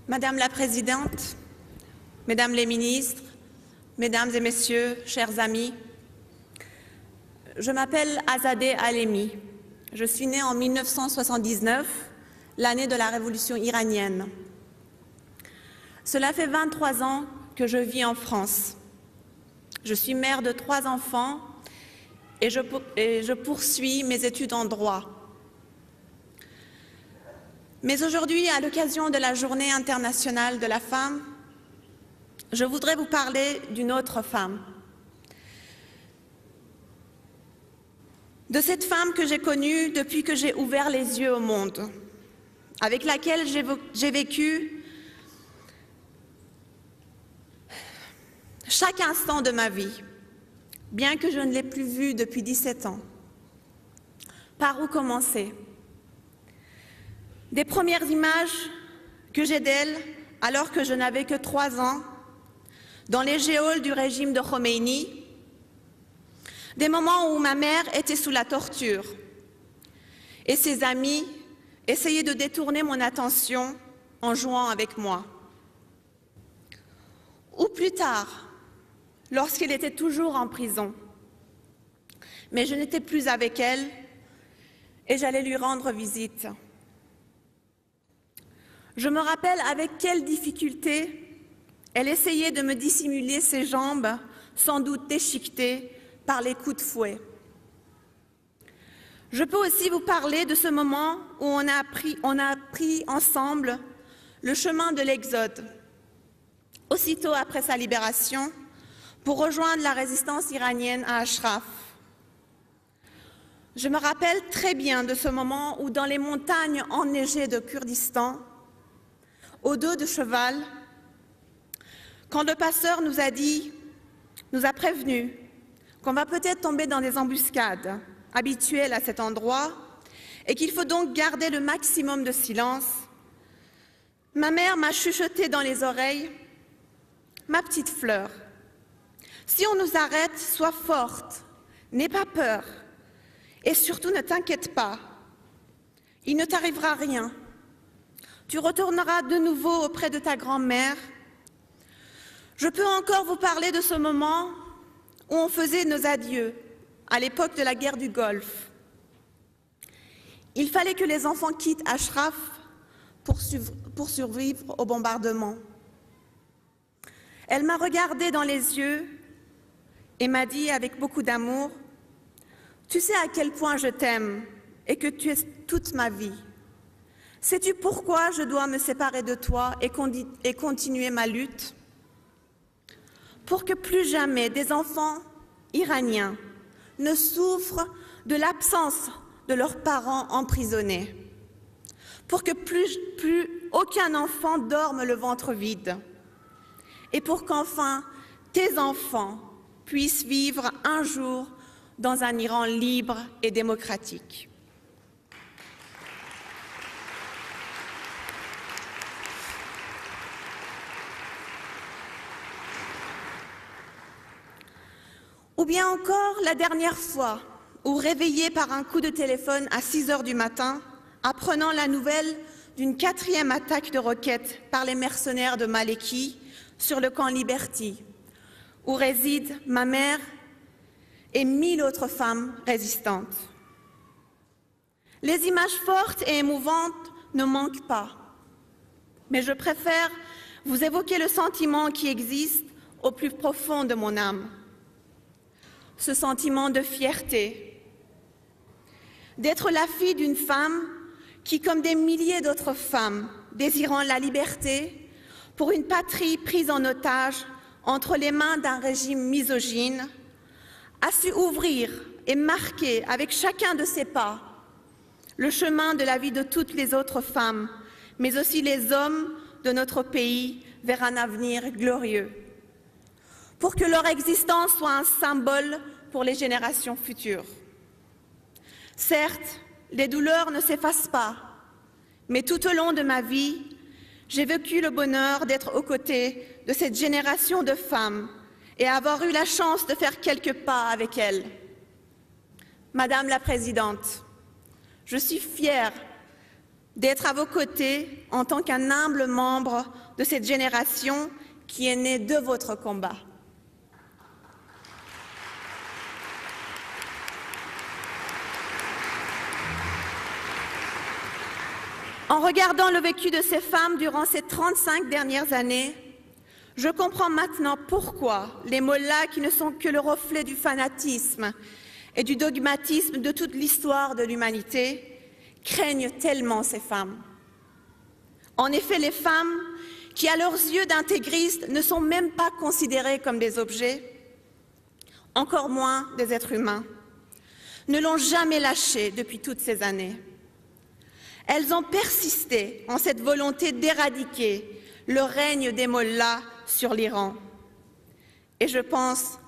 Madame la Présidente, Mesdames les ministres, Mesdames et Messieurs, chers amis, je m'appelle Azadeh Alemi. Je suis née en 1979, l'année de la révolution iranienne. Cela fait 23 ans que je vis en France. Je suis mère de 3 enfants et je poursuis mes études en droit. Mais aujourd'hui, à l'occasion de la Journée internationale de la femme, je voudrais vous parler d'une autre femme. De cette femme que j'ai connue depuis que j'ai ouvert les yeux au monde, avec laquelle j'ai vécu chaque instant de ma vie, bien que je ne l'ai plus vue depuis 17 ans. Par où commencer? Des premières images que j'ai d'elle, alors que je n'avais que 3 ans, dans les geôles du régime de Khomeini, des moments où ma mère était sous la torture et ses amis essayaient de détourner mon attention en jouant avec moi. Ou plus tard, lorsqu'elle était toujours en prison, mais je n'étais plus avec elle et j'allais lui rendre visite. Je me rappelle avec quelle difficulté elle essayait de me dissimuler ses jambes, sans doute déchiquetées par les coups de fouet. Je peux aussi vous parler de ce moment où on a pris ensemble le chemin de l'Exode, aussitôt après sa libération, pour rejoindre la résistance iranienne à Ashraf. Je me rappelle très bien de ce moment où, dans les montagnes enneigées de Kurdistan, au dos de cheval, quand le passeur nous a prévenus qu'on va peut-être tomber dans des embuscades habituelles à cet endroit et qu'il faut donc garder le maximum de silence, ma mère m'a chuchoté dans les oreilles: « Ma petite fleur, si on nous arrête, sois forte, n'aie pas peur et surtout ne t'inquiète pas, il ne t'arrivera rien. Tu retourneras de nouveau auprès de ta grand-mère. » Je peux encore vous parler de ce moment où on faisait nos adieux, à l'époque de la guerre du Golfe. Il fallait que les enfants quittent Ashraf pour survivre au bombardement. Elle m'a regardée dans les yeux et m'a dit avec beaucoup d'amour: « Tu sais à quel point je t'aime et que tu es toute ma vie. Sais-tu pourquoi je dois me séparer de toi et continuer ma lutte ? Pour que plus jamais des enfants iraniens ne souffrent de l'absence de leurs parents emprisonnés, pour que plus aucun enfant dorme le ventre vide, et pour qu'enfin tes enfants puissent vivre un jour dans un Iran libre et démocratique. » Ou bien encore la dernière fois où, réveillée par un coup de téléphone à 6 heures du matin, apprenant la nouvelle d'une 4e attaque de roquettes par les mercenaires de Maleki sur le camp Liberty, où résident ma mère et 1000 autres femmes résistantes. Les images fortes et émouvantes ne manquent pas, mais je préfère vous évoquer le sentiment qui existe au plus profond de mon âme. Ce sentiment de fierté, d'être la fille d'une femme qui, comme des milliers d'autres femmes désirant la liberté pour une patrie prise en otage entre les mains d'un régime misogyne, a su ouvrir et marquer avec chacun de ses pas le chemin de la vie de toutes les autres femmes, mais aussi les hommes de notre pays vers un avenir glorieux, pour que leur existence soit un symbole pour les générations futures. Certes, les douleurs ne s'effacent pas, mais tout au long de ma vie, j'ai vécu le bonheur d'être aux côtés de cette génération de femmes et avoir eu la chance de faire quelques pas avec elles. Madame la Présidente, je suis fière d'être à vos côtés en tant qu'un humble membre de cette génération qui est née de votre combat. En regardant le vécu de ces femmes durant ces 35 dernières années, je comprends maintenant pourquoi les mollahs, qui ne sont que le reflet du fanatisme et du dogmatisme de toute l'histoire de l'humanité, craignent tellement ces femmes. En effet, les femmes, qui à leurs yeux d'intégristes ne sont même pas considérées comme des objets, encore moins des êtres humains, ne l'ont jamais lâché depuis toutes ces années. Elles ont persisté en cette volonté d'éradiquer le règne des mollahs sur l'Iran. Et je pense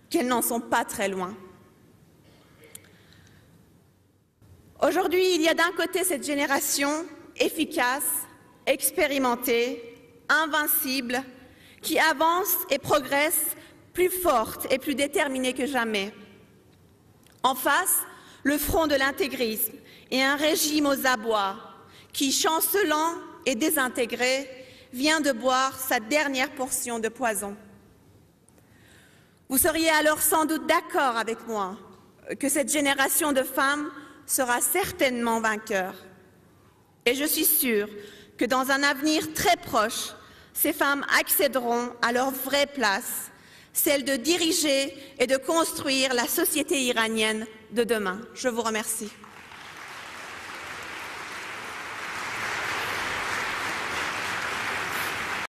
qu'elles n'en sont pas très loin. Aujourd'hui, il y a d'un côté cette génération efficace, expérimentée, invincible, qui avance et progresse plus forte et plus déterminée que jamais. En face, le front de l'intégrisme et un régime aux abois qui, chancelant et désintégré, vient de boire sa dernière portion de poison. Vous seriez alors sans doute d'accord avec moi que cette génération de femmes sera certainement vainqueur. Et je suis sûre que dans un avenir très proche, ces femmes accéderont à leur vraie place, celle de diriger et de construire la société iranienne de demain. Je vous remercie.